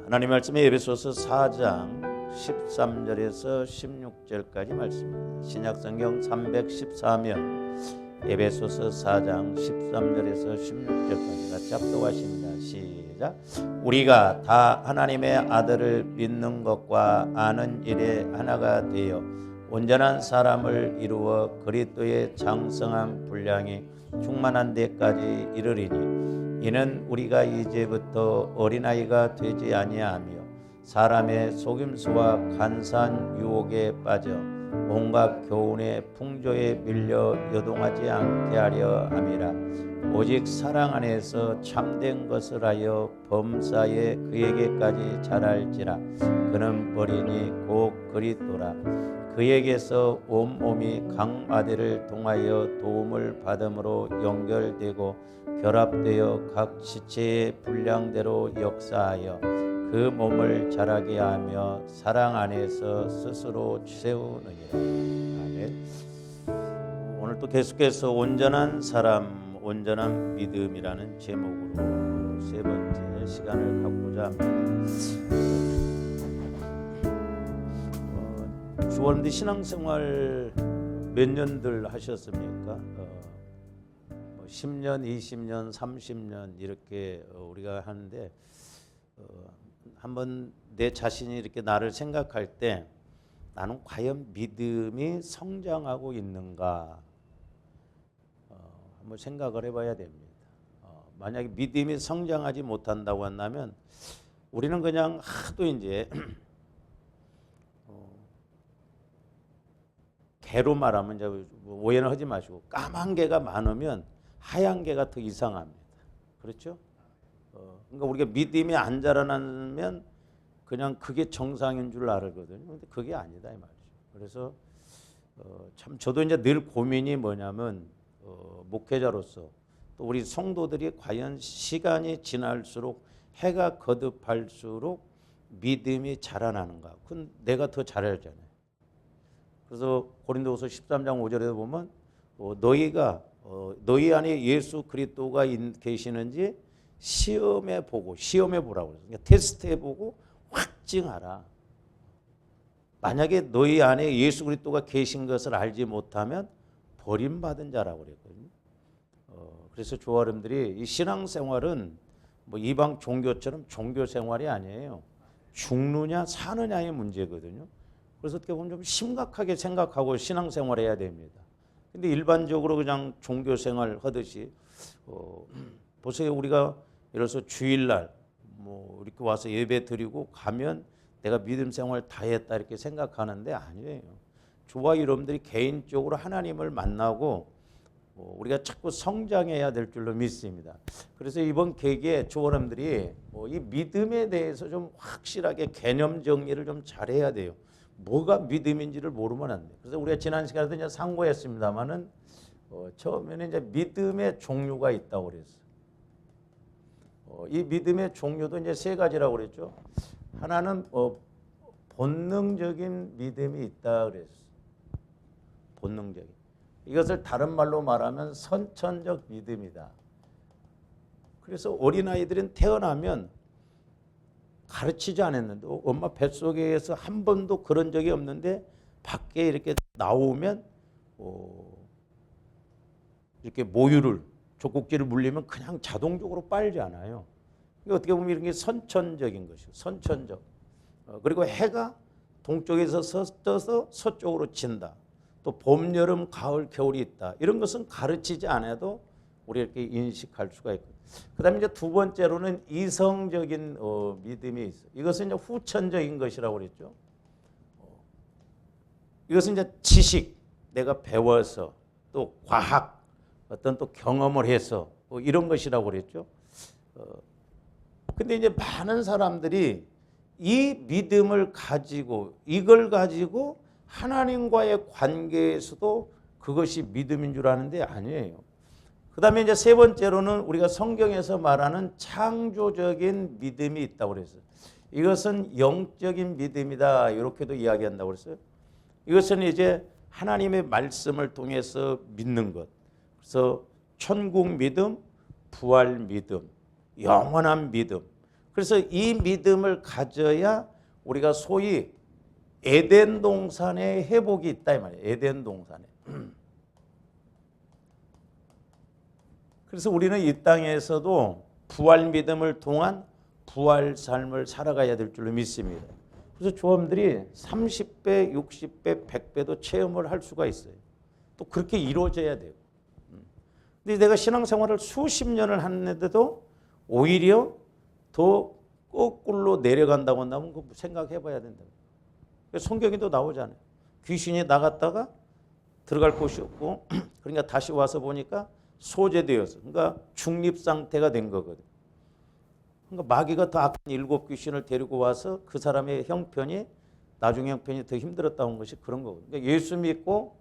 하나님 말씀의 에베소서 4장 13절에서 16절까지 말씀입니다. 신약성경 314면 에베소서 4장 13절에서 16절까지 같이 합독하십니다. 시작. 우리가 다 하나님의 아들을 믿는 것과 아는 일에 하나가 되어 온전한 사람을 이루어 그리스도의 장성한 분량이 충만한 데까지 이르리니 이는 우리가 이제부터 어린아이가 되지 아니하며 사람의 속임수와 간사한 유혹에 빠져 온갖 교훈의 풍조에 밀려 요동하지 않게 하려 함이라. 오직 사랑 안에서 참된 것을 하여 범사에 그에게까지 자랄지라. 그는 머리니 곧 그리스도라. 그에게서 온몸이 각 마디를 통하여 도움을 받음으로 연결되고 결합되어 각 지체의 분량대로 역사하여 그 몸을 자라게 하며 사랑 안에서 스스로 세우느니라. 아멘. 오늘 또 계속해서 온전한 사람, 온전한 믿음이라는 제목으로 세 번째 시간을 갖고자 합니다. 주원대 신앙생활 몇 년들 하셨습니까? 10년, 20년, 30년 이렇게 우리가 하는데 한번 내 자신이 이렇게 나를 생각할 때 나는 과연 믿음이 성장하고 있는가 한번 생각을 해봐야 됩니다. 만약에 믿음이 성장하지 못한다고 한다면 우리는 그냥 하도 이제 개로 말하면 이제 오해는 하지 마시고 까만 개가 많으면 하얀 개가 더 이상합니다. 그렇죠? 그러니까 우리가 믿음이 안 자라나면 그냥 그게 정상인 줄 알거든요. 근데 그게 아니다 이 말이죠. 그래서 참 저도 이제 늘 고민이 뭐냐면 목회자로서 또 우리 성도들이 과연 시간이 지날수록 해가 거듭할수록 믿음이 자라나는가? 그건 내가 더 잘하잖아요. 그래서 고린도후서 13장 5절에 보면 너희 안에 예수 그리스도가 계시는지 시험해 보라고 그래요. 그러니까 테스트해 보고 확증하라. 만약에 너희 안에 예수 그리스도가 계신 것을 알지 못하면 버림받은 자라고 그랬거든요. 그래서 조아름들이 이 신앙생활은 뭐 이방 종교처럼 종교 생활이 아니에요. 죽느냐 사느냐의 문제거든요. 그래서 어떻게 보면 좀 심각하게 생각하고 신앙생활을 해야 됩니다. 근데 일반적으로 그냥 종교생활 하듯이 보세요. 우리가 예를 들어서 주일날 뭐 이렇게 와서 예배 드리고 가면 내가 믿음 생활 다 했다 이렇게 생각하는데 아니에요. 저와 여러분들이 개인적으로 하나님을 만나고 우리가 자꾸 성장해야 될 줄로 믿습니다. 그래서 이번 계기에 조원님들이 이 믿음에 대해서 좀 확실하게 개념 정리를 좀 잘해야 돼요. 뭐가 믿음인지를 모르면 안 돼. 그래서 우리가 지난 시간에도 이제 상고했습니다만은 처음에는 이제 믿음의 종류가 있다고 그랬어요. 이 믿음의 종류도 이제 세 가지라고 그랬죠. 하나는 본능적인 믿음이 있다 그랬어요. 본능적인. 이것을 다른 말로 말하면 선천적 믿음이다. 그래서 어린아이들은 태어나면 가르치지 않았는데 엄마 뱃속에서 한 번도 그런 적이 없는데 밖에 이렇게 나오면 이렇게 모유를 젖꼭지를 물리면 그냥 자동적으로 빨지 않아요. 그러니까 어떻게 보면 이런 게 선천적인 것이고 선천적. 그리고 해가 동쪽에서 떠서 서쪽으로 진다. 또 봄, 여름, 가을, 겨울이 있다. 이런 것은 가르치지 않아도 우리 이렇게 인식할 수가 있고. 그다음에 이제 두 번째로는 이성적인 믿음이 있어. 이것은 이제 후천적인 것이라고 그랬죠. 이것은 이제 지식, 내가 배워서 또 과학, 어떤 또 경험을 해서 이런 것이라고 그랬죠. 근데 이제 많은 사람들이 이 믿음을 가지고 이걸 가지고 하나님과의 관계에서도 그것이 믿음인 줄 아는데 아니에요. 그 다음에 이제 세 번째로는 우리가 성경에서 말하는 창조적인 믿음이 있다고 그랬어요. 이것은 영적인 믿음이다. 이렇게도 이야기한다고 그랬어요. 이것은 이제 하나님의 말씀을 통해서 믿는 것. 그래서 천국 믿음, 부활 믿음, 영원한 믿음. 그래서 이 믿음을 가져야 우리가 소위 에덴 동산의 회복이 있다 이 말이에요. 에덴 동산에. 그래서 우리는 이 땅에서도 부활 믿음을 통한 부활 삶을 살아가야 될 줄로 믿습니다. 그래서 조합들이 30배, 60배, 100배도 체험을 할 수가 있어요. 또 그렇게 이루어져야 돼요. 근데 내가 신앙생활을 수십 년을 하는데도 오히려 더 거꾸로 내려간다고 한다면 그거 생각해 봐야 된다. 성경에도 나오잖아요. 귀신이 나갔다가 들어갈 곳이 없고 그러니까 다시 와서 보니까 소재되어서 그러니까 중립 상태가 된 거거든. 그러니까 마귀가 더 악한 7 귀신을 데리고 와서 그 사람의 형편이 나중에 형편이 더 힘들었다는 것이 그런 거거든요. 그러니까 예수 믿고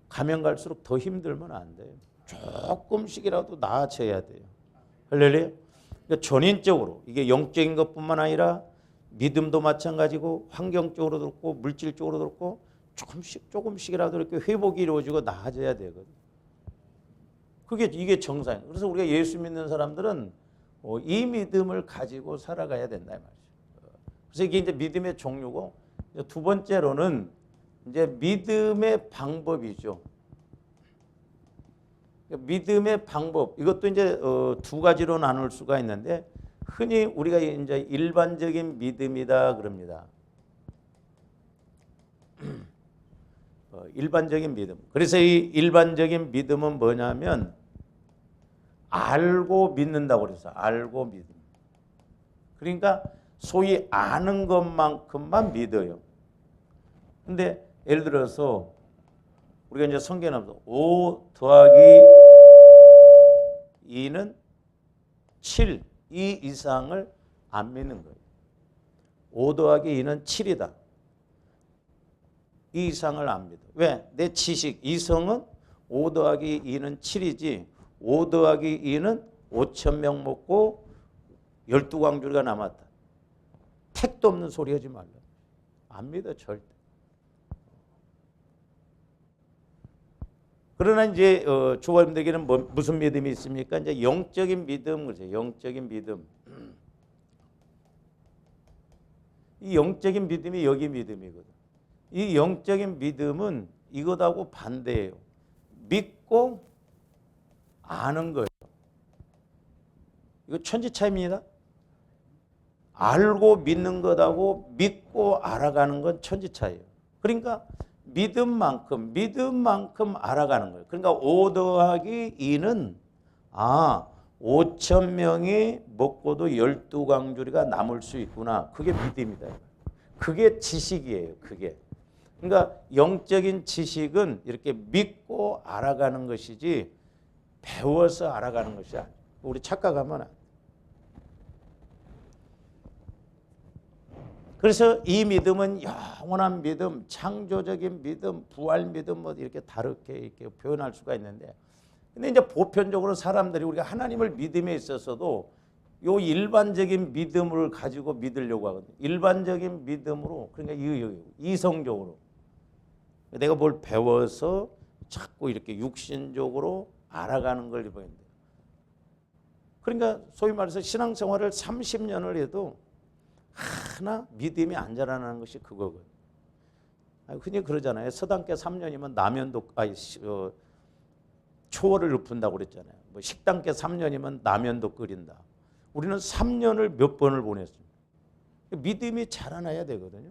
가면 갈수록 더 힘들면 안 돼요. 조금씩이라도 나아져야 돼요. 할렐루야. 그러니까 전인적으로 이게 영적인 것뿐만 아니라 믿음도 마찬가지고 환경적으로도 그렇고 물질적으로도 그렇고 조금씩이라도 이렇게 회복이 이루어지고 나아져야 되거든요. 이게 정상이에요. 그래서 우리가 예수 믿는 사람들은 이 믿음을 가지고 살아가야 된다 이 말이죠. 그래서 이게 이제 믿음의 종류고 두 번째로는 이제 믿음의 방법이죠. 믿음의 방법 이것도 이제 두 가지로 나눌 수가 있는데 흔히 우리가 이제 일반적인 믿음이다 그럽니다. 일반적인 믿음. 그래서 이 일반적인 믿음은 뭐냐면 알고 믿는다고 그래서 알고 믿음. 그러니까 소위 아는 것만큼만 믿어요. 근데 예를 들어서 우리가 이제 성경에 나오면 5 더하기 2는 7, 이 이상을 안 믿는 거예요. 5 더하기 2는 7이다. 이 이상을 안 믿어. 왜? 내 지식, 이성은 5 더하기 2는 7이지 5 더하기 2는 5,000명 먹고 12광주리가 남았다. 택도 없는 소리 하지 말라. 안 믿어 절대. 그러나 이제 조합들에게는 무슨 믿음이 있습니까? 이제 영적인 믿음, 그죠? 영적인 믿음. 이 영적인 믿음이 여기 믿음이거든. 이 영적인 믿음은 이것하고 반대예요. 믿고 아는 거예요. 이거 천지차이입니다. 알고 믿는 것하고 믿고 알아가는 건 천지차이예요. 그러니까 믿음만큼 알아가는 거예요. 그러니까 5 더하기 2는 5,000명이 먹고도 12광주리가 남을 수 있구나. 그게 믿음이다. 그게 지식이에요. 그게. 그러니까 영적인 지식은 이렇게 믿고 알아가는 것이지 배워서 알아가는 것이 아니에요. 우리 착각하면 안 돼요. 그래서 이 믿음은 영원한 믿음, 창조적인 믿음, 부활 믿음 뭐 이렇게 다르게 이렇게 표현할 수가 있는데, 근데 이제 보편적으로 사람들이 우리가 하나님을 믿음에 있어서도 요 일반적인 믿음을 가지고 믿으려고 하거든요. 일반적인 믿음으로, 그러니까 이성적으로 내가 뭘 배워서 자꾸 이렇게 육신적으로 알아가는 걸 보인대요. 그러니까 소위 말해서 신앙생활을 30년을 해도 하나 믿음이 안 자라나는 것이 그거거든요. 흔히 그러잖아요. 서당계 3년이면 라면도 초월을 읊는다고 그랬잖아요. 뭐 식당계 3년이면 라면도 끓인다. 우리는 3년을 몇 번을 보냈습니다. 믿음이 자라나야 되거든요.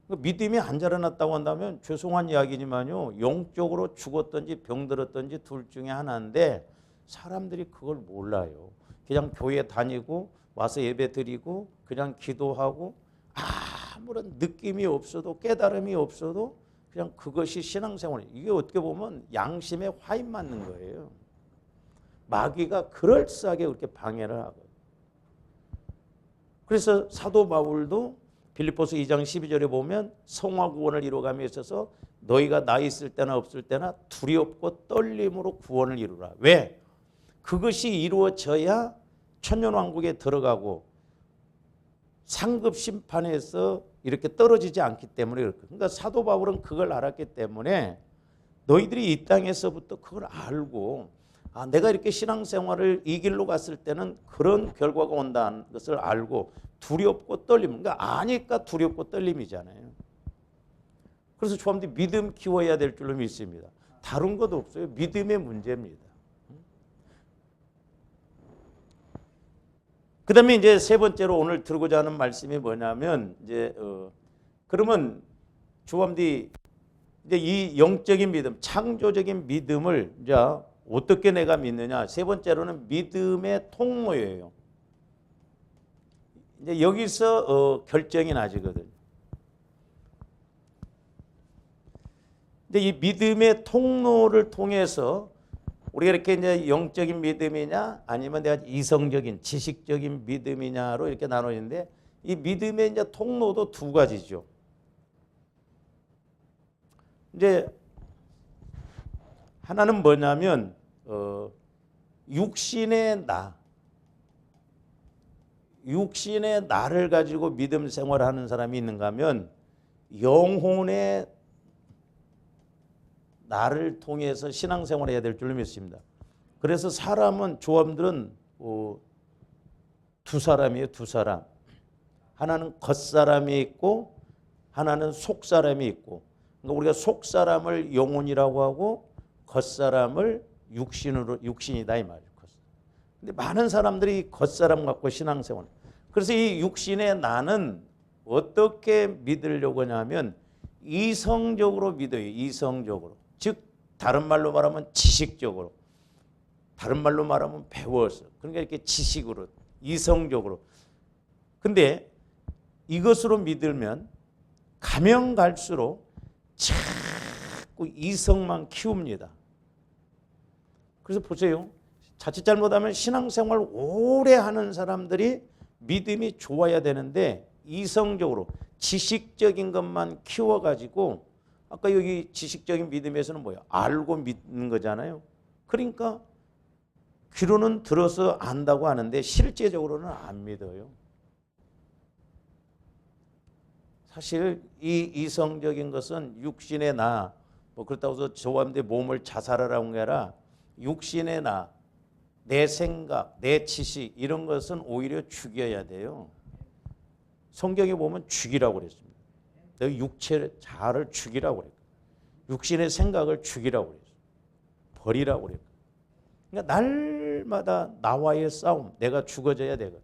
믿음이 안 자라났다고 한다면 죄송한 이야기지만요, 영적으로 죽었든지 병들었든지 둘 중에 하나인데 사람들이 그걸 몰라요. 그냥 교회 다니고 와서 예배 드리고 그냥 기도하고 아무런 느낌이 없어도 깨달음이 없어도 그냥 그것이 신앙생활이에요. 이게 어떻게 보면 양심에 화인 맞는 거예요. 마귀가 그럴싸하게 그렇게 방해를 하거든요. 그래서 사도 바울도 빌립보서 2장 12절에 보면 성화 구원을 이루어감에 있어서 너희가 나 있을 때나 없을 때나 두렵고 떨림으로 구원을 이루라. 왜? 그것이 이루어져야 천년왕국에 들어가고 상급 심판에서 이렇게 떨어지지 않기 때문에 그렇거든요. 그러니까 사도 바울은 그걸 알았기 때문에 너희들이 이 땅에서부터 그걸 알고 아, 내가 이렇게 신앙생활을 이 길로 갔을 때는 그런 결과가 온다는 것을 알고 두렵고 떨림. 그러니까 아니까 두렵고 떨림이잖아요. 그래서 조합들이 믿음 키워야 될 줄로 믿습니다. 다른 것도 없어요. 믿음의 문제입니다. 그 다음에 이제 세 번째로 오늘 들고자 하는 말씀이 뭐냐면, 이제, 그러면 조합들이 이제 이 영적인 믿음, 창조적인 믿음을 이제 어떻게 내가 믿느냐. 세 번째로는 믿음의 통로예요. 이제 여기서 결정이 나지거든요. 근데 이 믿음의 통로를 통해서 우리가 이렇게 이제 영적인 믿음이냐 아니면 내가 이성적인 지식적인 믿음이냐로 이렇게 나눠지는데 이 믿음의 이제 통로도 두 가지죠. 이제 하나는 뭐냐면 육신의 나를 가지고 믿음 생활하는 사람이 있는가 하면 영혼의 나를 통해서 신앙생활을 해야 될 줄로 믿습니다. 그래서 사람은 조합들은 두 사람이에요. 두 사람. 하나는 겉사람이 있고 하나는 속사람이 있고, 그러니까 우리가 속사람을 영혼이라고 하고 겉사람을 육신이다 이 말이에요. 근데 많은 사람들이 겉사람 갖고 신앙생활. 그래서 이 육신의 나는 어떻게 믿으려고 하냐면 이성적으로 믿어요. 이성적으로. 즉 다른 말로 말하면 지식적으로, 다른 말로 말하면 배워서, 그러니까 이렇게 지식으로, 이성적으로. 근데 이것으로 믿으면 가면 갈수록 자꾸 이성만 키웁니다. 그래서 보세요. 자칫 잘못하면 신앙생활 오래 하는 사람들이 믿음이 좋아야 되는데 이성적으로 지식적인 것만 키워가지고, 아까 여기 지식적인 믿음에서는 뭐예요? 알고 믿는 거잖아요. 그러니까 귀로는 들어서 안다고 하는데 실제적으로는 안 믿어요. 사실 이 이성적인 것은 육신의 나, 뭐 그렇다고 해서 저한테 몸을 자살하라는 게 아니라 육신의 나, 내 생각, 내 지식 이런 것은 오히려 죽여야 돼요. 성경에 보면 죽이라고 그랬습니다. 너 육체를 자아를 죽이라고 그랬고, 육신의 생각을 죽이라고 그랬어요. 버리라고 그랬고. 그러니까 날마다 나와의 싸움, 내가 죽어져야 되거든.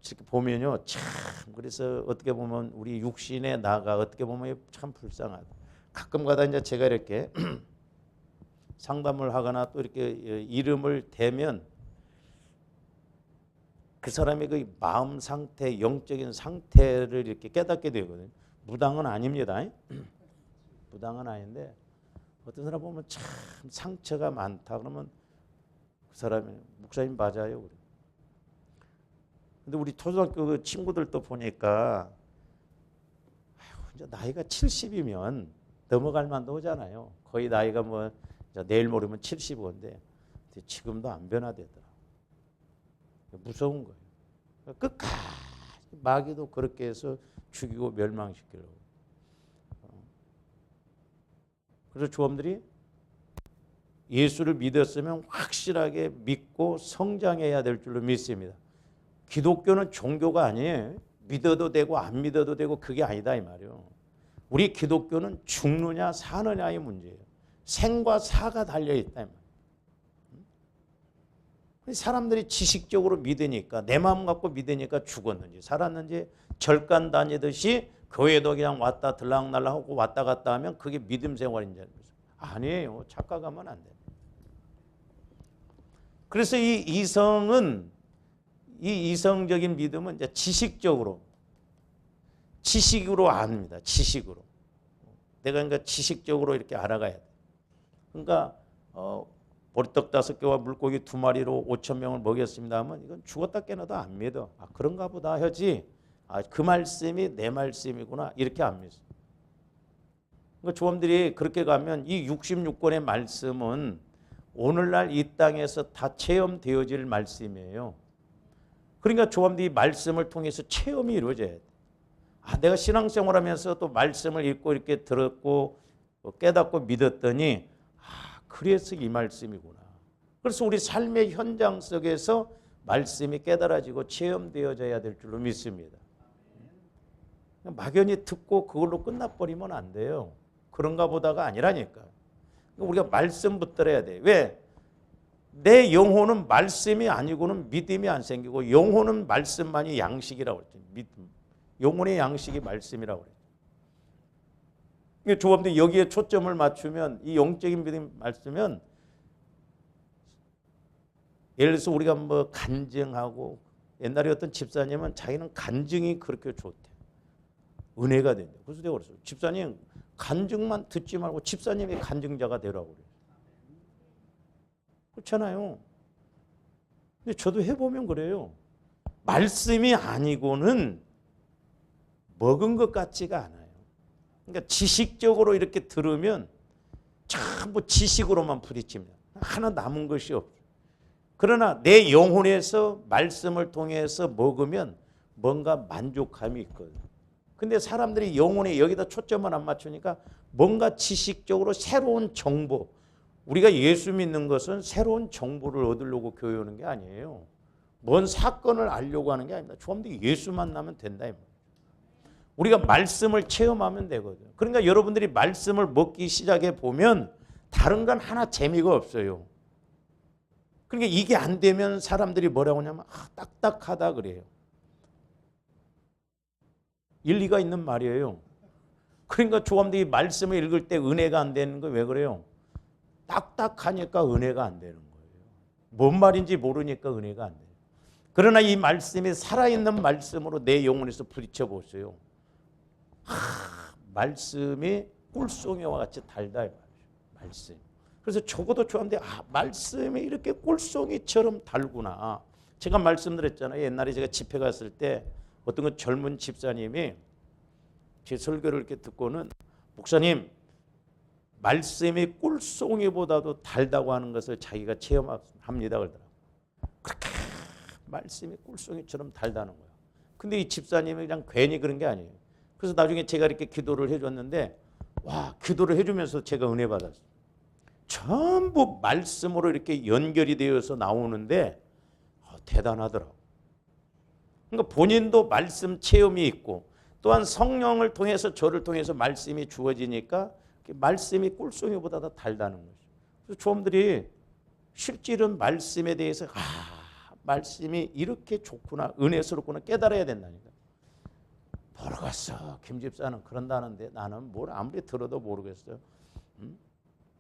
이렇게 보면요, 참 그래서 어떻게 보면 우리 육신의 나가 어떻게 보면 참 불쌍하다. 가끔가다 이제 제가 이렇게 상담을 하거나 또 이렇게 이름을 대면 그 사람의 그 마음 상태, 영적인 상태를 이렇게 깨닫게 되거든요. 무당은 아닙니다. 무당은 아닌데 어떤 사람 보면 참 상처가 많다 그러면 그 사람이 목사님 맞아요. 그래. 근데 우리 초등학교 그 친구들도 보니까 이제 나이가 70이면 넘어갈 만도 하잖아요. 거의 나이가 뭐 내일 모레면 75인데 지금도 안 변화되더라. 무서운 거예요. 끝까지 마귀도 그렇게 해서 죽이고 멸망시키려고. 그래서 조험들이 예수를 믿었으면 확실하게 믿고 성장해야 될 줄로 믿습니다. 기독교는 종교가 아니에요. 믿어도 되고 안 믿어도 되고 그게 아니다 이 말이에요. 우리 기독교는 죽느냐 사느냐의 문제예요. 생과 사가 달려있다 이 말이에요. 사람들이 지식적으로 믿으니까, 내 마음 갖고 믿으니까 죽었는지 살았는지 절간 다니듯이 교회도 그냥 왔다 들락날락하고 왔다 갔다 하면 그게 믿음 생활인지 아니에요. 착각하면 안 돼요. 그래서 이 이성적인 믿음은 이제 지식으로 압니다. 지식으로. 내가 그러니까 지식적으로 이렇게 알아가야 돼. 그러니까 보리떡 5개와 물고기 2마리로 5,000명을 먹였습니다 하면 이건 죽었다 깨어나도 안 믿어. 아, 그런가 보다 하지. 아, 그 말씀이 내 말씀이구나 이렇게 안 믿어. 그러니까 조험들이 그렇게 가면 이 66권의 말씀은 오늘날 이 땅에서 다 체험되어질 말씀이에요. 그러니까 조험들이 말씀을 통해서 체험이 이루어져야 돼. 아, 내가 신앙생활하면서 또 말씀을 읽고 이렇게 들었고 깨닫고 믿었더니 그래서 이 말씀이구나. 그래서 우리 삶의 현장 속에서 말씀이 깨달아지고 체험되어져야 될 줄로 믿습니다. 막연히 듣고 그걸로 끝나버리면 안 돼요. 그런가 보다가 아니라니까. 우리가 말씀 붙들어야 돼. 왜? 내 영혼은 말씀이 아니고는 믿음이 안 생기고 영혼은 말씀만이 양식이라고 그랬죠. 믿음. 영혼의 양식이 말씀이라고 그랬죠. 조합들이 여기에 초점을 맞추면 이 영적인 믿음 말씀은 예를 들어서 우리가 뭐 간증하고 옛날에 어떤 집사님은 자기는 간증이 그렇게 좋대. 은혜가 된대. 그래서 내가 그랬어요. 집사님 간증만 듣지 말고 집사님이 간증자가 되라고 그래요. 그렇잖아요. 근데 저도 해보면 그래요. 말씀이 아니고는 먹은 것 같지가 않아요. 그러니까 지식적으로 이렇게 들으면 전부 지식으로만 부딪힙니다. 하나 남은 것이 없어요. 그러나 내 영혼에서 말씀을 통해서 먹으면 뭔가 만족감이 있거든요. 근데 사람들이 영혼에 여기다 초점을 안 맞추니까 뭔가 지식적으로 새로운 정보, 우리가 예수 믿는 것은 새로운 정보를 얻으려고 교회 오는 게 아니에요. 뭔 사건을 알려고 하는 게 아닙니다. 좀 더 예수 만나면 된다. 우리가 말씀을 체험하면 되거든요. 그러니까 여러분들이 말씀을 먹기 시작해 보면 다른 건 하나 재미가 없어요. 그러니까 이게 안 되면 사람들이 뭐라고 하냐면 딱딱하다 그래요. 일리가 있는 말이에요. 그러니까 조감들이 말씀을 읽을 때 은혜가 안 되는 거 왜 그래요? 딱딱하니까 은혜가 안 되는 거예요. 뭔 말인지 모르니까 은혜가 안 돼요. 그러나 이 말씀이 살아있는 말씀으로 내 영혼에서 부딪혀 보세요. 말씀이 꿀송이와 같이 달다 이 말이에요. 말씀. 그래서 적어도 좋아하는데 말씀이 이렇게 꿀송이처럼 달구나. 제가 말씀드렸잖아요. 옛날에 제가 집회 갔을 때 어떤 그 젊은 집사님이 제 설교를 이렇게 듣고는 목사님 말씀이 꿀송이보다도 달다고 하는 것을 자기가 체험합니다 그러더라고요. 그렇게 말씀이 꿀송이처럼 달다는 거예요. 근데 이 집사님이 그냥 괜히 그런 게 아니에요. 그래서 나중에 제가 이렇게 기도를 해줬는데 기도를 해주면서 제가 은혜 받았어요. 전부 말씀으로 이렇게 연결이 되어서 나오는데 대단하더라고요. 그러니까 본인도 말씀 체험이 있고 또한 성령을 통해서 저를 통해서 말씀이 주어지니까 말씀이 꿀송이보다 더 달다는 거죠. 그래서 조om들이 실질은 말씀에 대해서 말씀이 이렇게 좋구나 은혜스럽구나 깨달아야 된다니까. 모르겠어. 김 집사는 그런다는데 나는 뭘 아무리 들어도 모르겠어요.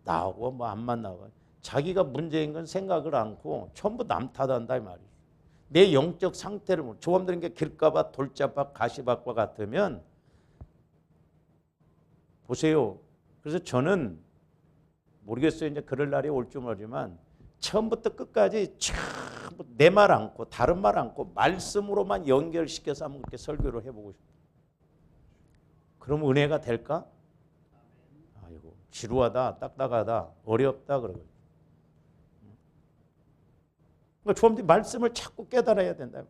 나하고 뭐 안 만나고 자기가 문제인 건 생각을 않고 전부 남 탓한다 이 말이에요. 내 영적 상태를 조감들은 게 길가밭 돌자밭 가시밭과 같으면 보세요. 그래서 저는 모르겠어요. 이제 그럴 날이 올 줄 모르지만 처음부터 끝까지 전부 내 말 않고 다른 말 않고 말씀으로만 연결시켜서 한번 그렇게 설교를 해보고 싶어요. 그럼 은혜가 될까? 아이고 지루하다, 딱딱하다, 어렵다 그러거든요. 그러니까 조합들이 말씀을 자꾸 깨달아야 된다.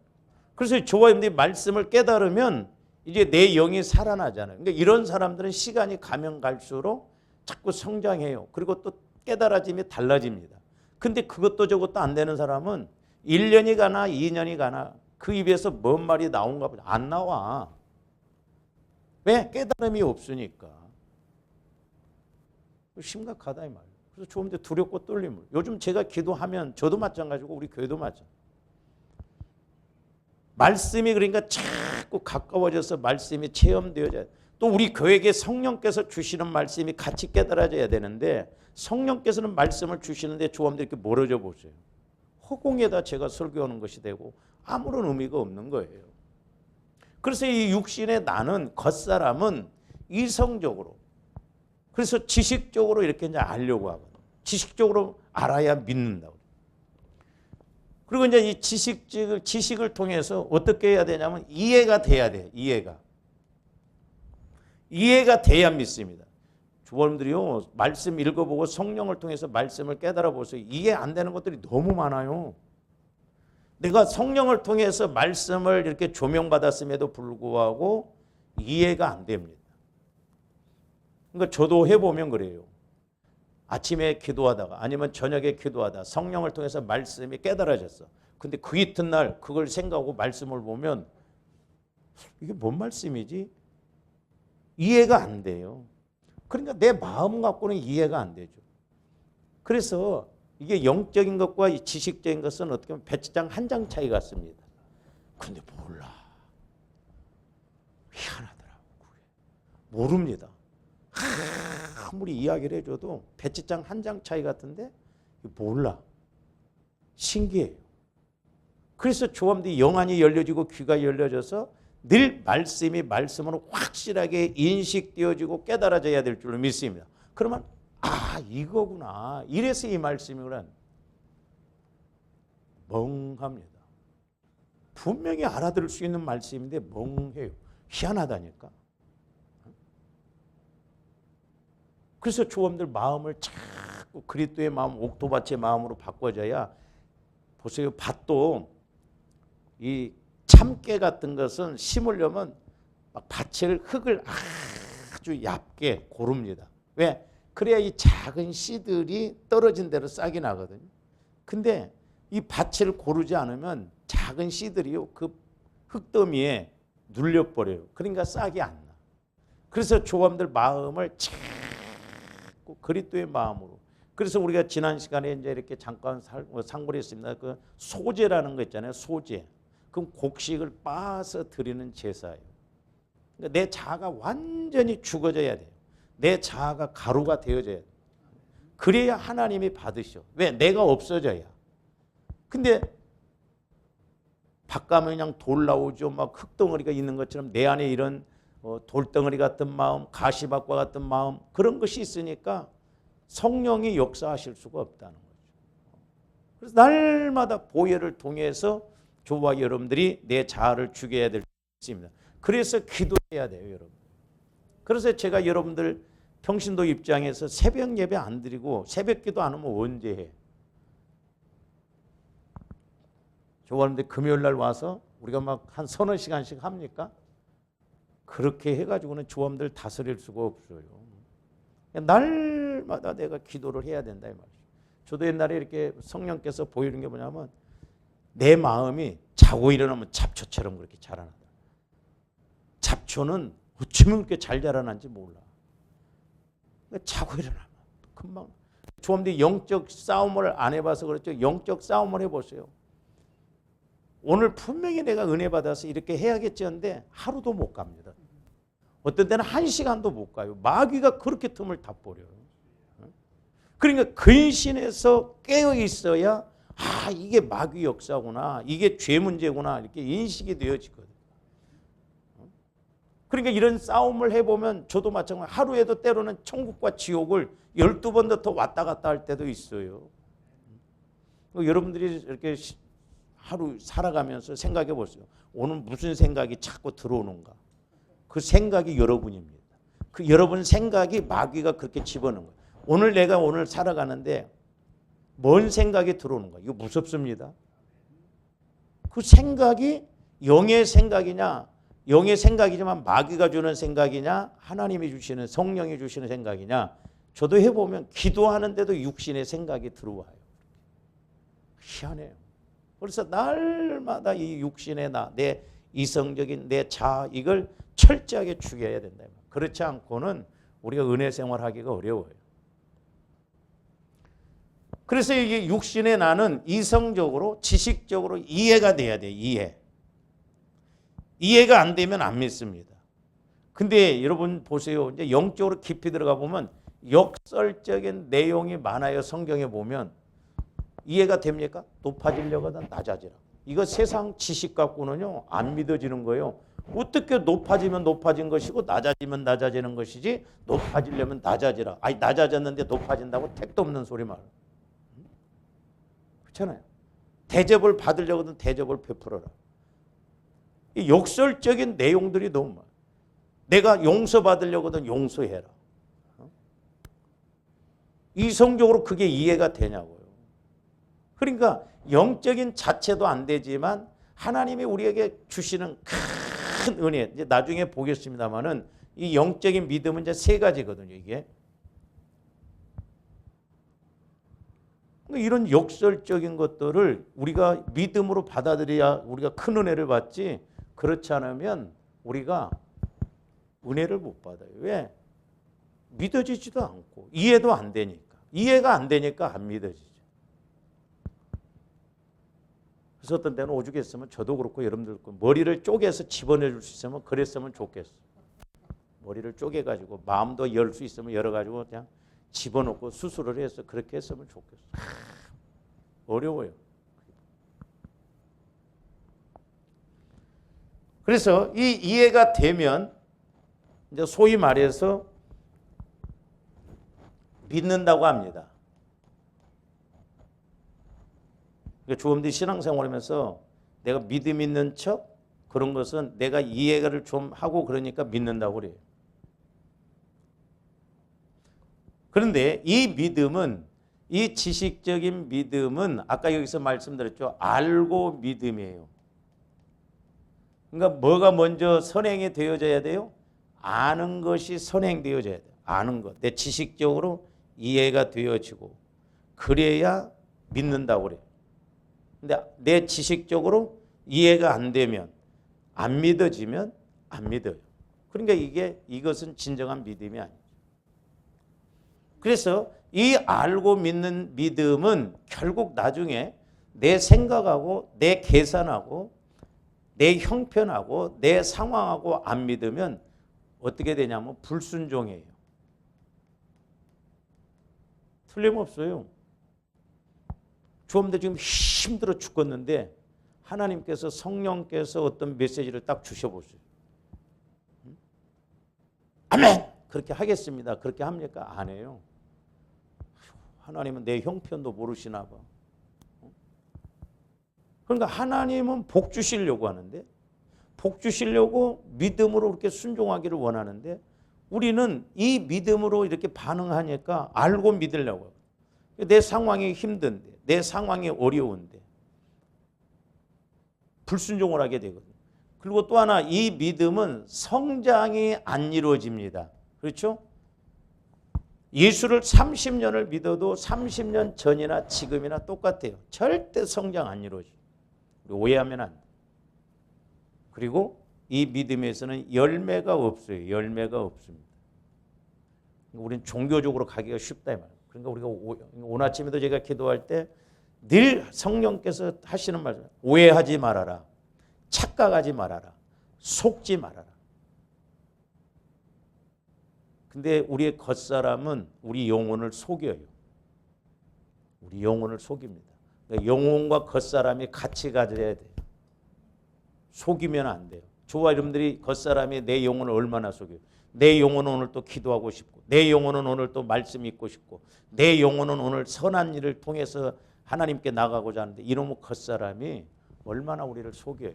그래서 조합들이 말씀을 깨달으면 이제 내 영이 살아나잖아요. 그러니까 이런 사람들은 시간이 가면 갈수록 자꾸 성장해요. 그리고 또 깨달아짐이 달라집니다. 근데 그것도 저것도 안 되는 사람은 1년이 가나 2년이 가나 그 입에서 뭔 말이 나온가 보자. 안 나와. 왜? 깨달음이 없으니까. 심각하다 이 말이에요. 그래서 조금 더 두렵고 떨림을. 요즘 제가 기도하면 저도 마찬가지고 우리 교회도 마찬가지고. 말씀이 그러니까 자꾸 가까워져서 말씀이 체험되어져야 돼. 또 우리 교회에 성령께서 주시는 말씀이 같이 깨달아져야 되는데 성령께서는 말씀을 주시는데 조함들 이렇게 멀어져 보세요. 허공에다 제가 설교하는 것이 되고 아무런 의미가 없는 거예요. 그래서 이 육신의 나는 겉사람은 이성적으로 그래서 지식적으로 이렇게 이제 알려고 하거든요. 지식적으로 알아야 믿는다고. 그리고 이제 이 지식을 통해서 어떻게 해야 되냐면 이해가 돼야 돼요. 이해가 돼야 믿습니다. 주원들이요 말씀 읽어보고 성령을 통해서 말씀을 깨달아 보세요. 이해 안 되는 것들이 너무 많아요. 내가 성령을 통해서 말씀을 이렇게 조명받았음에도 불구하고 이해가 안 됩니다. 그러니까 저도 해보면 그래요. 아침에 기도하다가 아니면 저녁에 기도하다 성령을 통해서 말씀이 깨달아졌어. 근데 그 이튿날 그걸 생각하고 말씀을 보면 이게 뭔 말씀이지? 이해가 안 돼요. 그러니까 내 마음 갖고는 이해가 안 되죠. 그래서 이게 영적인 것과 지식적인 것은 어떻게 보면 배지장 한 장 차이 같습니다. 근데 몰라. 희한하더라고. 모릅니다. 아무리 이야기를 해줘도 배지장 한 장 차이 같은데 몰라. 신기해요. 그래서 조함들이 영안이 열려지고 귀가 열려져서 늘 말씀이 말씀으로 확실하게 인식되어지고 깨달아져야 될 줄로 믿습니다. 그러면 이거구나. 이래서 이 말씀이구나. 멍합니다. 분명히 알아들을 수 있는 말씀인데 멍해요. 희한하다니까. 그래서 조함들 마음을 자꾸 그리스도의 마음, 옥토밭의 마음으로 바꿔줘야 보세요. 밭도 이 참깨 같은 것은 심으려면 막 밭을 흙을 아주 얇게 고릅니다. 왜? 그래야 이 작은 씨들이 떨어진 대로 싹이 나거든요. 근데 이 밭을 고르지 않으면 작은 씨들이요 그 흙더미에 눌려버려요. 그러니까 싹이 안 나. 그래서 조함들 마음을 자꾸 그리스도의 마음으로. 그래서 우리가 지난 시간에 이제 이렇게 잠깐 상고했습니다. 그 소제라는 거 있잖아요. 소제. 그럼 곡식을 빻아서 드리는 제사예요. 그러니까 내 자아가 완전히 죽어져야 돼요. 내 자아가 가루가 되어져야 돼요. 그래야 하나님이 받으셔. 왜? 내가 없어져야. 근데 밭 가면 그냥 돌 나오죠. 막 흙덩어리가 있는 것처럼 내 안에 이런 돌덩어리 같은 마음, 가시밭과 같은 마음 그런 것이 있으니까 성령이 역사하실 수가 없다는 거죠. 그래서 날마다 보혈을 통해서 저와 여러분들이 내 자아를 죽여야 될 수 있습니다. 그래서 기도해야 돼요, 여러분. 그래서 제가 여러분들 평신도 입장에서 새벽 예배 안 드리고 새벽 기도 안 하면 언제 해? 저와는데 금요일 날 와서 우리가 막 한 서너 시간씩 합니까? 그렇게 해가지고는 조함들 다스릴 수가 없어요. 날마다 내가 기도를 해야 된다 이 말이죠. 저도 옛날에 이렇게 성령께서 보이는 게 뭐냐면 내 마음이 자고 일어나면 잡초처럼 그렇게 자라난다. 잡초는 어쩌면 그렇게 잘 자라난지 몰라. 자고 일어나면 금방. 조함들이 영적 싸움을 안 해봐서 그렇죠. 영적 싸움을 해보세요. 오늘 분명히 내가 은혜 받아서 이렇게 해야겠지 하는데 하루도 못 갑니다. 어떤 때는 1시간도 못 가요. 마귀가 그렇게 틈을 다 버려요. 그러니까 근신해서 깨어 있어야 이게 마귀 역사구나. 이게 죄 문제구나. 이렇게 인식이 되어지거든요. 그러니까 이런 싸움을 해보면 저도 마찬가지로 하루에도 때로는 천국과 지옥을 12번도 더 왔다 갔다 할 때도 있어요. 여러분들이 이렇게 하루 살아가면서 생각해 보세요. 오늘 무슨 생각이 자꾸 들어오는가. 그 생각이 여러분입니다. 그 여러분 생각이 마귀가 그렇게 집어넣은 거예요. 오늘 내가 오늘 살아가는데 뭔 생각이 들어오는 거예요. 이거 무섭습니다. 그 생각이 영의 생각이냐, 영의 생각이지만 마귀가 주는 생각이냐, 하나님이 주시는 성령이 주시는 생각이냐. 저도 해보면 기도하는데도 육신의 생각이 들어와요. 희한해요. 그래서 날마다 이 육신의 나, 내 이성적인 내 자아 이걸 철저하게 죽여야 된다. 그렇지 않고는 우리가 은혜 생활하기가 어려워요. 그래서 이게 육신의 나는 이성적으로 지식적으로 이해가 돼야 돼요. 이해가 안 되면 안 믿습니다. 근데 여러분 보세요. 이제 영적으로 깊이 들어가 보면 역설적인 내용이 많아요. 성경에 보면 이해가 됩니까? 높아지려고 하다 낮아지라. 이거 세상 지식 갖고는요 안 믿어지는 거예요. 어떻게 높아지면 높아진 것이고 낮아지면 낮아지는 것이지 높아지려면 낮아지라. 아니 낮아졌는데 높아진다고 택도 없는 소리 말. 그렇잖아요. 대접을 받으려고 하면 대접을 베풀어라. 이 역설적인 내용들이 너무 많아요. 내가 용서받으려고 하면 용서해라. 이성적으로 그게 이해가 되냐고요. 그러니까 영적인 자체도 안 되지만 하나님이 우리에게 주시는 큰 은혜, 이제 나중에 보겠습니다만은 이 영적인 믿음은 이제 세 가지거든요, 이게. 이런 역설적인 것들을 우리가 믿음으로 받아들여야 우리가 큰 은혜를 받지, 그렇지 않으면 우리가 은혜를 못 받아요. 왜? 믿어지지도 않고 이해도 안 되니까. 이해가 안 되니까 안 믿어지죠. 그래서 어떤 때는 오죽했으면 저도 그렇고 여러분들 그렇고 머리를 쪼개서 집어내줄 수 있으면 그랬으면 좋겠어. 머리를 쪼개가지고 마음도 열 수 있으면 열어가지고 그냥 집어넣고 수술을 해서 그렇게 했으면 좋겠어. 어려워요. 그래서 이 이해가 되면 이제 소위 말해서 믿는다고 합니다. 조금더 신앙생활하면서 내가 믿음 있는 척 그런 것은 내가 이해를 좀 하고 그러니까 믿는다고 그래요. 그런데 이 믿음은, 이 지식적인 믿음은 아까 여기서 말씀드렸죠. 알고 믿음이에요. 그러니까 뭐가 먼저 선행이 되어져야 돼요? 아는 것이 선행되어져야 돼요. 아는 것. 내 지식적으로 이해가 되어지고 그래야 믿는다고 그래요. 근데 내 지식적으로 이해가 안 되면, 안 믿어지면 안 믿어요. 그러니까 이것은 진정한 믿음이 아니에요. 그래서 이 알고 믿는 믿음은 결국 나중에 내 생각하고 내 계산하고 내 형편하고 내 상황하고 안 믿으면 어떻게 되냐면 불순종이에요. 틀림없어요. 좀 더 지금 힘들어 죽겠는데 하나님께서, 성령께서 어떤 메시지를 딱 주셔보세요. 아멘! 그렇게 하겠습니다. 그렇게 합니까? 안 해요. 하나님은 내 형편도 모르시나 봐. 그러니까 하나님은 복 주시려고 하는데, 복 주시려고 믿음으로 그렇게 순종하기를 원하는데, 우리는 이 믿음으로 이렇게 반응하니까 알고 믿으려고. 내 상황이 힘든데, 내 상황이 어려운데 불순종을 하게 되거든요. 그리고 또 하나, 이 믿음은 성장이 안 이루어집니다. 그렇죠? 예수를 30년을 믿어도 30년 전이나 지금이나 똑같아요. 절대 성장 안 이루어져요. 오해하면 안 돼. 그리고 이 믿음에서는 열매가 없어요. 열매가 없습니다. 우리는 종교적으로 가기가 쉽다 이 말이에요. 그러니까 우리가 오늘 아침에도 제가 기도할 때 늘 성령께서 하시는 말씀, 오해하지 말아라, 착각하지 말아라, 속지 말아라. 근데 우리의 겉사람은 우리 영혼을 속여요. 우리 영혼을 속입니다. 그러니까 영혼과 겉사람이 같이 가져야 돼요. 속이면 안 돼요. 저와 여러분들이 겉사람이 내 영혼을 얼마나 속여요. 내 영혼은 오늘 또 기도하고 싶고, 내 영혼은 오늘 또 말씀 읽고 싶고, 내 영혼은 오늘 선한 일을 통해서 하나님께 나가고자 하는데, 이놈의 겉사람이 얼마나 우리를 속여요.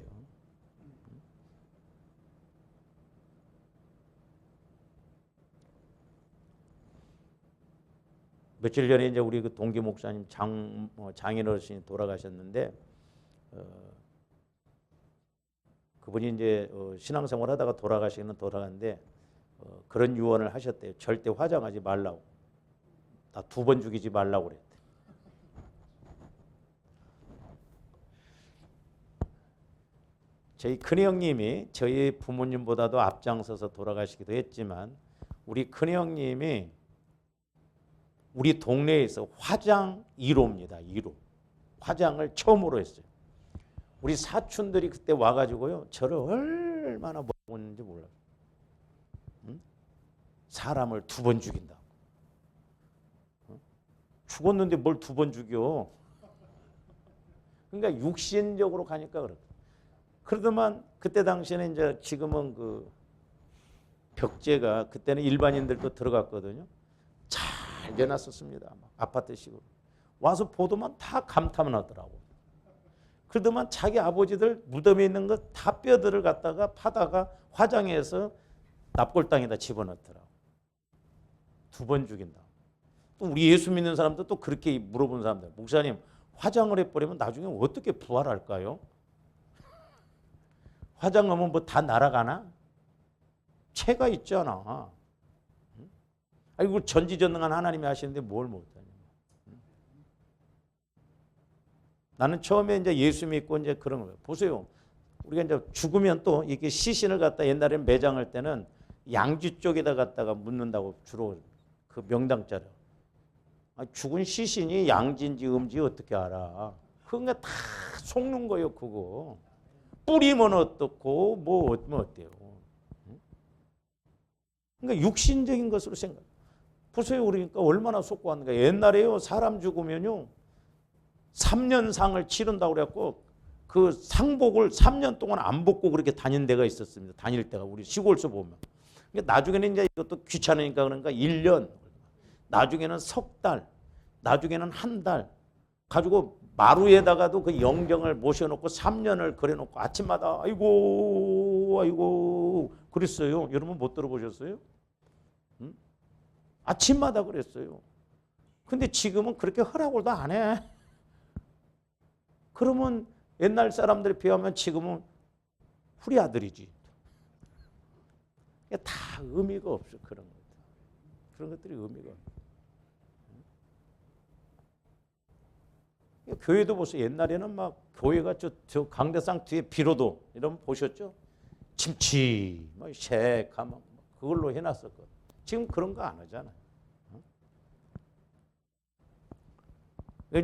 며칠 전에 이제 우리 그 동기 목사님 장인 어르신이 돌아가셨는데, 그분이 이제 신앙생활 하다가 돌아갔는데 그런 유언을 하셨대요. 절대 화장하지 말라고. 다 2번 죽이지 말라고 그랬대. 저희 큰형님이 저희 부모님보다도 앞장서서 돌아가시기도 했지만, 우리 큰형님이 우리 동네에서 화장 1호입니다. 1호. 화장을 처음으로 했어요. 우리 사촌들이 그때 와가지고요, 저를 얼마나 먹었는지 몰라요. 응? 사람을 2번 죽인다. 응? 죽었는데 뭘 2번 죽여? 그러니까 육신적으로 가니까 그래. 그러더만 그때 당시에는 이제, 지금은 그 벽제가, 그때는 일반인들도 들어갔거든요. 잘 내놨었습니다. 아파트식으로. 와서 보더만 다 감탄을 하더라고. 그러더만 자기 아버지들 무덤에 있는 거 다 뼈들을 갖다가 파다가 화장해서 납골당에다 집어넣더라고. 2번 죽인다. 또 우리 예수 믿는 사람도 또 그렇게 물어본 사람들, 목사님 화장을 해버리면 나중에 어떻게 부활할까요? 화장하면 뭐 다 날아가나? 채가 있잖아. 아이고 전지전능한 하나님이 하시는데 뭘 못하냐. 나는 처음에 이제 예수 믿고 이제 그런 거예요. 보세요. 우리가 이제 죽으면 또 이렇게 시신을 갖다 옛날에 매장할 때는 양지 쪽에다 갖다가 묻는다고 주로 그 명당자를. 죽은 시신이 양지인지 음지 어떻게 알아? 그거 다 속는 거예요, 그거. 뿌리면 어떻고 뭐 어때요? 그러니까 육신적인 것으로 생각. 보세요, 그러니까 얼마나 속고 왔는가. 옛날에요, 사람 죽으면요 3년 상을 치른다고 그래갖고 그 상복을 3년 동안 안 벗고 그렇게 다닌 데가 있었습니다. 다닐 때가 우리 시골서 보면. 그러니까 나중에는 이제 이것도 귀찮으니까 그러니까 1년, 나중에는 석 달, 나중에는 한 달 가지고 마루에다가도 그 영정을 모셔놓고 3년을 그려놓고 아침마다 아이고 그랬어요. 여러분 못 들어보셨어요? 응? 아침마다 그랬어요. 근데 지금은 그렇게 허락을 다 안 해. 그러면 옛날 사람들에 비하면 지금은 후리 아들이지. 다 의미가 없어. 그런 것들. 그런 것들이 의미가 없어. 교회도 보세요. 옛날에는 막 교회가 저 강대상 뒤에 비로도 이러면 보셨죠? 침치, 뭐 쉐카만 그걸로 해놨었거든. 지금 그런 거 안 하잖아.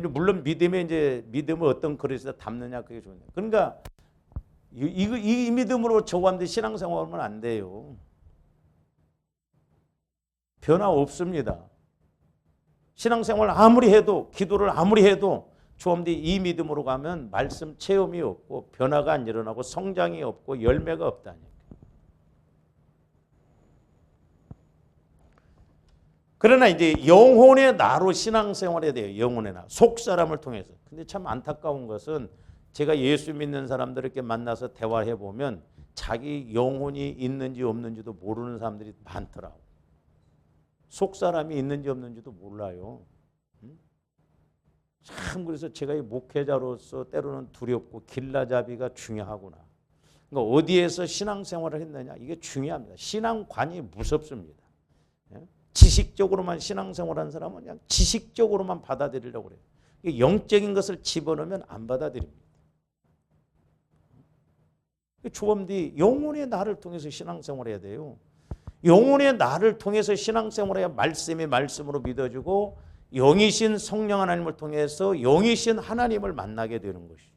물론 믿음을 어떤 그릇에다 담느냐 그게 중요해요. 그러니까 이 믿음으로 저감된 신앙생활하면 안 돼요. 변화 없습니다. 신앙생활 아무리 해도 기도를 아무리 해도 조함대 이 믿음으로 가면 말씀 체험이 없고 변화가 안 일어나고 성장이 없고 열매가 없다니까. 그러나 이제 영혼의 나로 신앙생활에 대해 영혼의 나, 속사람을 통해서. 근데 참 안타까운 것은 제가 예수 믿는 사람들 이렇게 만나서 대화해 보면 자기 영혼이 있는지 없는지도 모르는 사람들이 많더라고. 속사람이 있는지 없는지도 몰라요. 참 그래서 제가 이 목회자로서 때로는 두렵고 길라잡이가 중요하구나. 그러니까 어디에서 신앙생활을 했느냐 이게 중요합니다. 신앙관이 무섭습니다. 지식적으로만 신앙생활하는 사람은 그냥 지식적으로만 받아들이려고 그래요. 영적인 것을 집어넣으면 안 받아들입니다. 조범디 영혼의 나를 통해서 신앙생활해야 돼요. 영혼의 나를 통해서 신앙생활해야 말씀이 말씀으로 믿어지고 영이신 성령 하나님을 통해서 영이신 하나님을 만나게 되는 것이죠.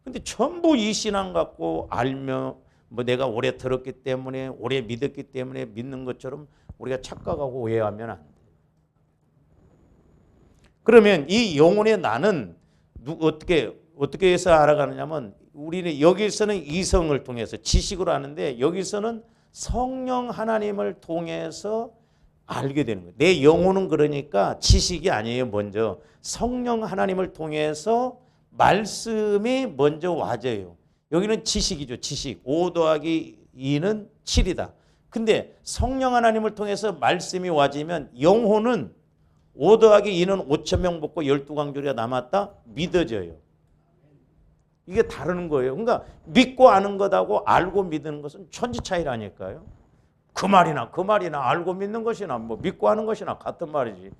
근데 전부 이 신앙 갖고 알며 뭐 내가 오래 들었기 때문에 오래 믿었기 때문에 믿는 것처럼 우리가 착각하고 오해하면 안 돼. 그러면 이 영혼의 나는 어떻게 해서 알아가느냐면 우리는 여기서는 이성을 통해서 지식으로 아는데 여기서는 성령 하나님을 통해서 알게 되는 거예요. 내 영혼은 그러니까 지식이 아니에요. 먼저 성령 하나님을 통해서 말씀이 먼저 와져요. 여기는 지식이죠. 지식. 5 더하기 2는 7이다. 근데 성령 하나님을 통해서 말씀이 와지면 영혼은 5 더하기 2는 5천 명 먹고 12강조리가 남았다? 믿어져요. 이게 다른 거예요. 그러니까 믿고 아는 것하고 알고 믿는 것은 천지 차이라니까요. 그 말이나 알고 믿는 것이나 뭐 믿고 하는 것이나 같은 말이지.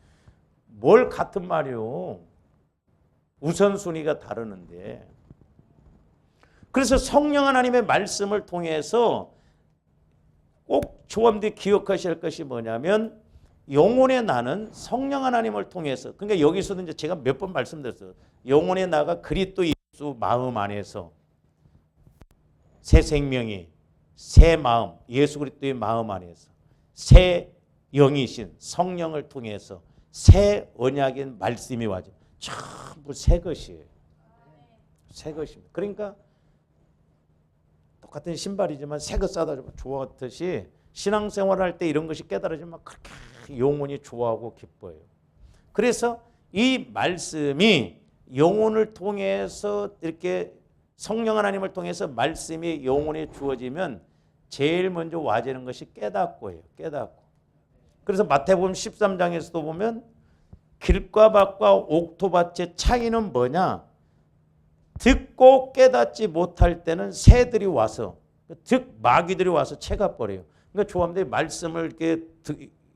뭘 같은 말이요. 우선순위가 다르는데. 그래서 성령 하나님의 말씀을 통해서 꼭 조함대 기억하셔야 할 것이 뭐냐면 영혼의 나는 성령 하나님을 통해서 그러니까 여기서도 이제 제가 몇 번 말씀드렸어요. 영혼의 나가 그리스도 예수 마음 안에서 새 생명이 새 마음 예수 그리스도의 마음 안에서 새 영이신 성령을 통해서 새 언약인 말씀이 와죠. 전부 새 것이에요. 새 것입니다. 그러니까 똑같은 신발이지만 새 것 싸다 좋았듯이 신앙생활할 때 이런 것이 깨달아지면 그렇게 영혼이 좋아하고 기뻐요. 그래서 이 말씀이 영혼을 통해서 이렇게 성령 하나님을 통해서 말씀이 영혼에 주어지면 제일 먼저 와지는 것이 깨닫고예요. 깨닫고. 그래서 마태복음 13장에서도 보면 길과 밭과 옥토밭의 차이는 뭐냐? 듣고 깨닫지 못할 때는 새들이 와서 즉 마귀들이 와서 채가 버려요. 그러니까 조합들이 말씀을 이렇게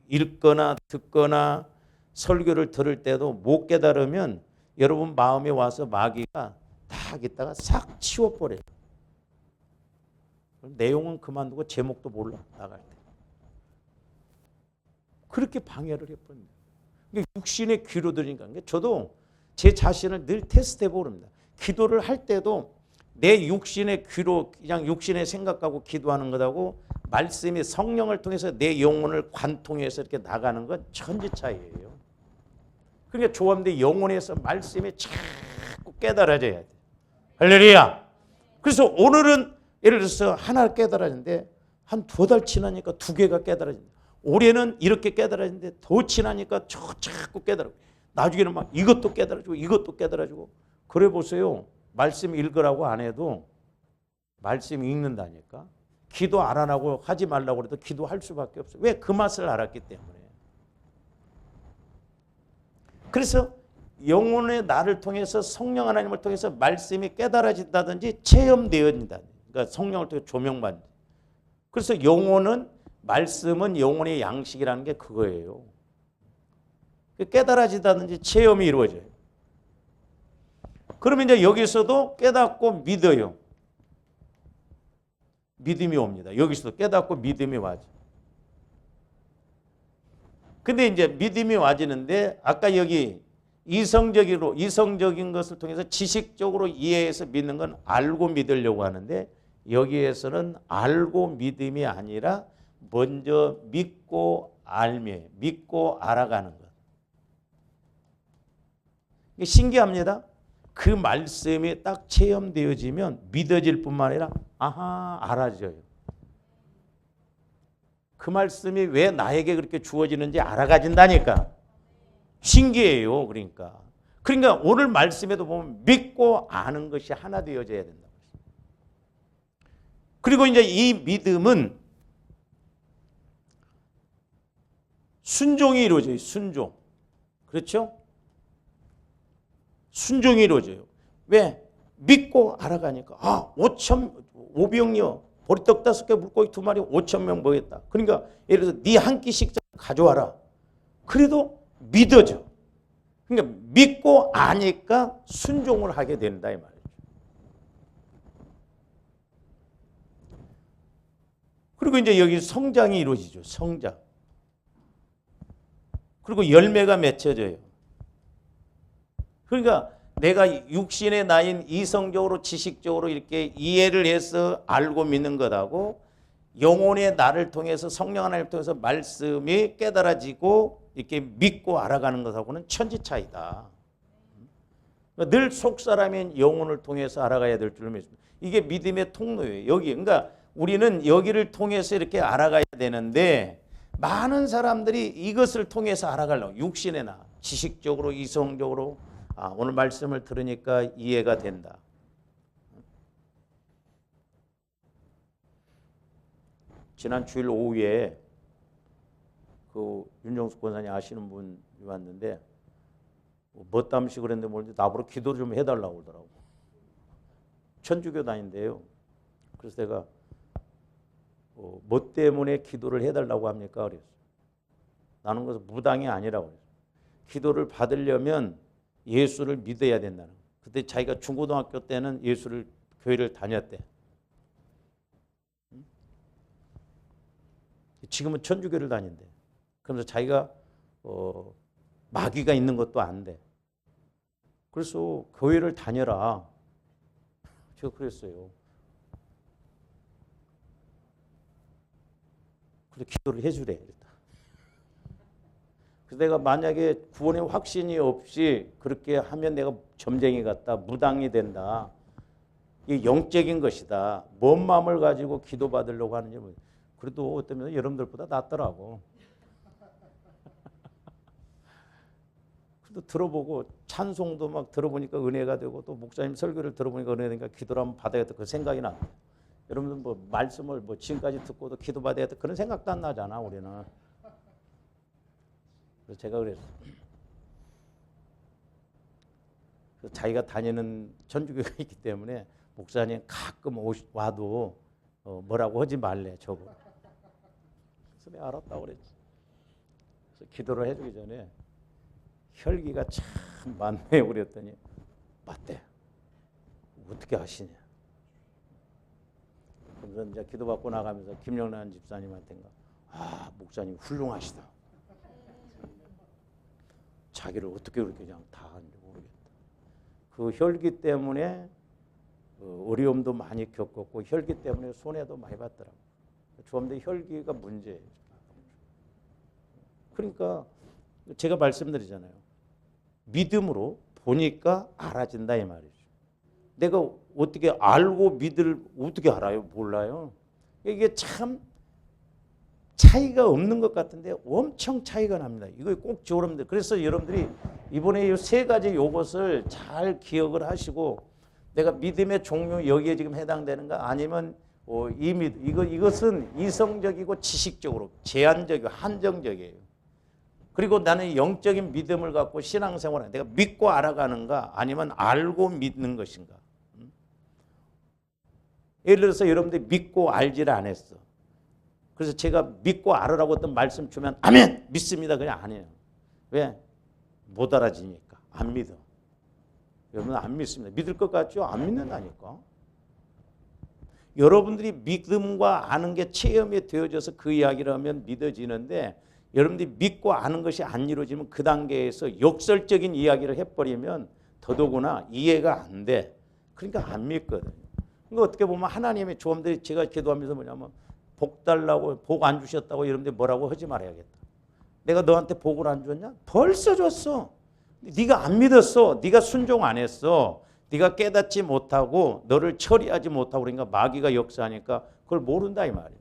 읽거나 듣거나 설교를 들을 때도 못 깨달으면 여러분 마음에 와서 마귀가 딱 있다가 싹 치워버려요. 내용은 그만두고 제목도 몰라 나갈 때. 그렇게 방해를 해버립니다. 육신의 귀로 들으니까 저도 제 자신을 늘 테스트해보고 그럽니다. 기도를 할 때도 내 육신의 귀로 그냥 육신의 생각하고 기도하는 것하고 말씀이 성령을 통해서 내 영혼을 관통해서 이렇게 나가는 건 천지 차이예요. 그러니까 조합대 영혼에서 말씀이 자꾸 깨달아져야 돼. 할렐루야. 그래서 오늘은 예를 들어서 하나 깨달아지는데 한 2달 지나니까 2개가 깨달아진다. 올해는 이렇게 깨달아지는데 더 지나니까 자꾸 깨달아. 나중에는 막 이것도 깨달아지고 이것도 깨달아지고. 그래 보세요. 말씀 읽으라고 안 해도 말씀 읽는다니까. 기도 안 하라고 하지 말라고 해도 기도할 수밖에 없어요. 왜? 그 맛을 알았기 때문에. 그래서 영혼의 나를 통해서 성령 하나님을 통해서 말씀이 깨달아진다든지 체험되어진다. 그러니까 성령을 통해 조명받는. 그래서 영혼은 말씀은 영혼의 양식이라는 게 그거예요. 깨달아진다든지 체험이 이루어져요. 그러면 이제 여기서도 깨닫고 믿어요. 믿음이 옵니다. 여기서도 깨닫고 믿음이 와죠. 근데 이제 믿음이 와지는데 아까 여기 이성적인 것을 통해서 지식적으로 이해해서 믿는 건 알고 믿으려고 하는데 여기에서는 알고 믿음이 아니라 먼저 믿고 알미, 믿고 알아가는 것. 이게 신기합니다. 그 말씀이 딱 체험되어지면 믿어질 뿐만 아니라 아하 알아져요. 그 말씀이 왜 나에게 그렇게 주어지는지 알아가진다니까. 신기해요. 그러니까 오늘 말씀에도 보면 믿고 아는 것이 하나 되어져야 된다. 그리고 이제 이 믿음은 순종이 이루어져요. 순종. 그렇죠? 순종이 이루어져요. 왜? 믿고 알아가니까. 아, 5병이요. 보리떡 5개, 물고기 2마리 5,000명 먹였다. 그러니까 예를 들어서 네 한 끼씩 가져와라. 그래도 믿어져. 그러니까 믿고 아니까 순종을 하게 된다 이 말이죠. 그리고 이제 여기 성장이 이루어지죠. 성장. 그리고 열매가 맺혀져요. 그러니까 내가 육신의 나인 이성적으로 지식적으로 이렇게 이해를 해서 알고 믿는 것하고 영혼의 나를 통해서 성령 하나님을 통해서 말씀이 깨달아지고 이렇게 믿고 알아가는 것하고는 천지 차이다. 늘 속사람인 영혼을 통해서 알아가야 될 줄을 믿습니다. 이게 믿음의 통로예요. 여기 그러니까 우리는 여기를 통해서 이렇게 알아가야 되는데 많은 사람들이 이것을 통해서 알아가려고 육신의 나 지식적으로 이성적으로 오늘 말씀을 들으니까 이해가 된다. 지난 주일 오후에 그 윤정숙 권사님 아시는 분이 왔는데 멋담시 그랬는데 모르는데 나보고 기도 좀 해달라고 그러더라고. 천주교 다닌대요. 그래서 내가 뭐 때문에 기도를 해달라고 합니까? 그랬어. 나는 그래서 무당이 아니라고 그랬어. 기도를 받으려면 예수를 믿어야 된다는 거예요. 그때 자기가 중고등학교 때는 교회를 다녔대. 지금은 천주교를 다닌대. 그러면서 자기가 마귀가 있는 것도 안 돼. 그래서 교회를 다녀라. 제가 그랬어요. 그래서 기도를 해주래. 일단. 그래서 내가 만약에 구원의 확신이 없이 그렇게 하면 내가 점쟁이 같다. 무당이 된다. 이게 영적인 것이다. 뭔 마음을 가지고 기도받으려고 하는지 그래도 어떤 면에서 여러분들보다 낫더라고. 그래도 들어보고 찬송도 막 들어보니까 은혜가 되고 또 목사님 설교를 들어보니까 은혜가 되니까 기도를 한번 받아야겠다. 그 생각이 나. 여러분들 뭐 말씀을 뭐 지금까지 듣고도 기도받아야겠다. 그런 생각도 안 나잖아 우리는. 그래서 제가 그랬어요. 그래서 자기가 다니는 천주교가 있기 때문에 목사님 가끔 와도 뭐라고 하지 말래 저거. 가슴에 알았다고 그랬지. 그래서 기도를 해주기 전에 혈기가 참 많네요 그랬더니 맞대. 어떻게 하시냐. 그래서 이제 기도받고 나가면서 김영란 집사님한테인가 목사님 훌륭하시다. 자기를 어떻게 그렇게 그냥 다 하는지 모르겠다. 그 혈기 때문에 어려움도 많이 겪었고 혈기 때문에 손해도 많이 봤더라고요. 주님들 혈기가 문제예요. 그러니까 제가 말씀드리잖아요. 믿음으로 보니까 알아진다 이 말이죠. 내가 어떻게 알고 믿을 어떻게 알아요? 몰라요. 이게 참 차이가 없는 것 같은데 엄청 차이가 납니다. 이거 꼭 여러분들 그래서 여러분들이 이번에 이 세 가지 요것을 잘 기억을 하시고 내가 믿음의 종류 여기에 지금 해당되는가 아니면 이것은 이성적이고 지식적으로 제한적이고 한정적이에요. 그리고 나는 영적인 믿음을 갖고 신앙생활을 내가 믿고 알아가는가 아니면 알고 믿는 것인가. 예를 들어서 여러분들이 믿고 알지를 않았어. 그래서 제가 믿고 알으라고 어떤 말씀 주면 아멘 믿습니다 그냥 안 해요. 왜? 못 알아지니까 안 믿어. 여러분 안 믿습니다. 믿을 것 같죠? 안 믿는다니까. 여러분들이 믿음과 아는 게 체험이 되어져서 그 이야기를 하면 믿어지는데 여러분들이 믿고 아는 것이 안 이루어지면 그 단계에서 역설적인 이야기를 해버리면 더더구나 이해가 안 돼. 그러니까 안 믿거든요. 그러니까 어떻게 보면 하나님의 조언들이 제가 기도하면서 뭐냐면 복 달라고 복 안 주셨다고 여러분들이 뭐라고 하지 말아야겠다. 내가 너한테 복을 안 줬냐? 벌써 줬어. 네가 안 믿었어. 네가 순종 안 했어. 네가 깨닫지 못하고 너를 처리하지 못하고 그러니까 마귀가 역사하니까 그걸 모른다 이 말이에요.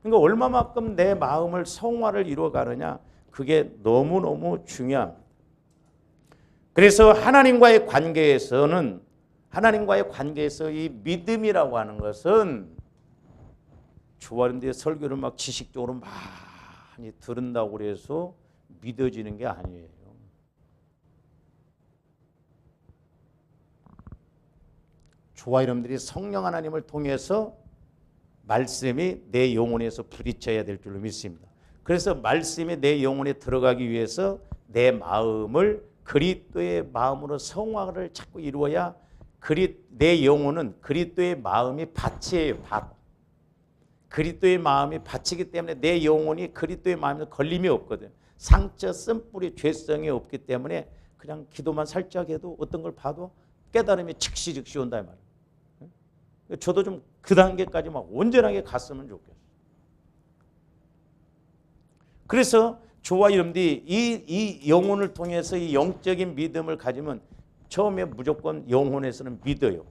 그러니까 얼마만큼 내 마음을 성화를 이루어가느냐 그게 너무너무 중요합니다. 그래서 하나님과의 관계에서 이 믿음이라고 하는 것은 주와른데 설교를 막 지식적으로 많이 들은다고 그래서 믿어지는 게 아니에요. 저와 여러분들이 성령 하나님을 통해서 말씀이 내 영혼에서 부딪혀야 될 줄로 믿습니다. 그래서 말씀이 내 영혼에 들어가기 위해서 내 마음을 그리스도의 마음으로 성화를 자꾸 이루어야 내 영혼은 그리스도의 마음이 밭이에요. 밭. 그리스도의 마음이 밭이기 때문에 내 영혼이 그리스도의 마음에 걸림이 없거든. 상처, 쓴뿌리, 죄성이 없기 때문에 그냥 기도만 살짝 해도 어떤 걸 봐도 깨달음이 즉시 온다 이 말이에요. 저도 좀 그 단계까지 막 온전하게 갔으면 좋겠어요. 그래서 저와 여러분들이 이 영혼을 통해서 이 영적인 믿음을 가지면 처음에 무조건 영혼에서는 믿어요.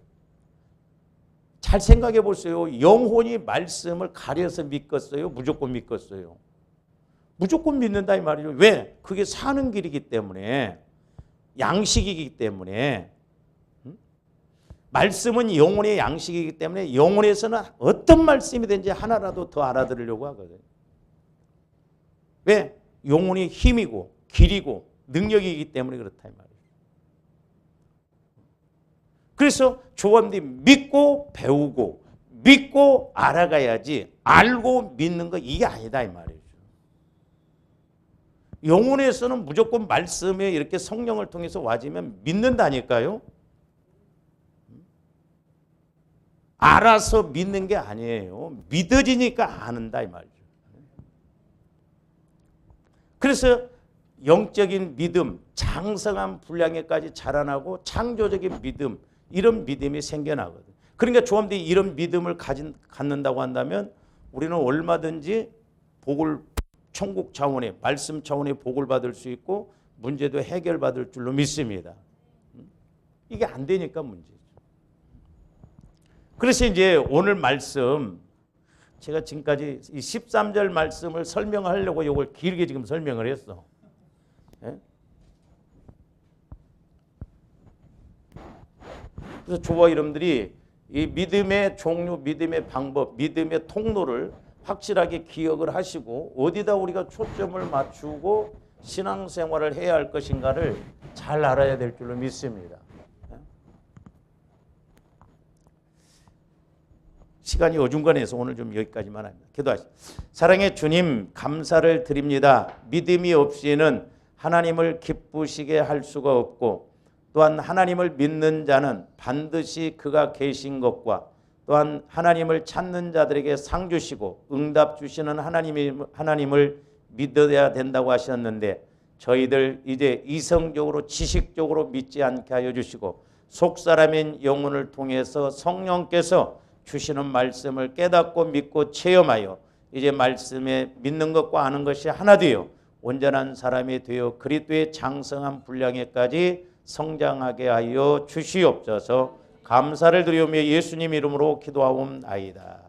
잘 생각해 보세요. 영혼이 말씀을 가려서 믿겠어요? 무조건 믿겠어요? 무조건 믿는다 이 말이죠. 왜? 그게 사는 길이기 때문에 양식이기 때문에 말씀은 영혼의 양식이기 때문에 영혼에서는 어떤 말씀이든지 하나라도 더 알아들으려고 하거든요. 왜? 영혼이 힘이고 길이고 능력이기 때문에 그렇다 이 말이에요. 그래서 조언들이 믿고 배우고 믿고 알아가야지 알고 믿는 거 이게 아니다 이 말이죠. 영혼에서는 무조건 말씀에 이렇게 성령을 통해서 와지면 믿는다니까요. 알아서 믿는 게 아니에요. 믿어지니까 아는다 이 말이죠. 그래서 영적인 믿음, 장성한 분량에까지 자라나고 창조적인 믿음, 이런 믿음이 생겨나거든. 그러니까 조함들이 이런 믿음을 갖는다고 한다면 우리는 얼마든지 복을 천국 차원의 말씀 차원의 복을 받을 수 있고 문제도 해결받을 줄로 믿습니다. 이게 안 되니까 문제죠. 그래서 이제 오늘 말씀 제가 지금까지 이 13절 말씀을 설명하려고 이걸 길게 지금 설명을 했어. 예? 그래서 저와 여러분들이 이 믿음의 종류, 믿음의 방법, 믿음의 통로를 확실하게 기억을 하시고 어디다 우리가 초점을 맞추고 신앙생활을 해야 할 것인가를 잘 알아야 될 줄로 믿습니다. 시간이 어중간해서 오늘 좀 여기까지만 합니다. 기도하시죠. 사랑의 주님, 감사를 드립니다. 믿음이 없이는 하나님을 기쁘시게 할 수가 없고, 또한 하나님을 믿는 자는 반드시 그가 계신 것과, 또한 하나님을 찾는 자들에게 상 주시고 응답 주시는 하나님을 믿어야 된다고 하셨는데, 저희들 이제 이성적으로 지식적으로 믿지 않게 하여 주시고, 속사람인 영혼을 통해서 성령께서 주시는 말씀을 깨닫고 믿고 체험하여 이제 말씀에 믿는 것과 아는 것이 하나 되어 온전한 사람이 되어 그리스도의 장성한 분량에까지 성장하게 하여 주시옵소서. 감사를 드리오며 예수님 이름으로 기도하옵나이다.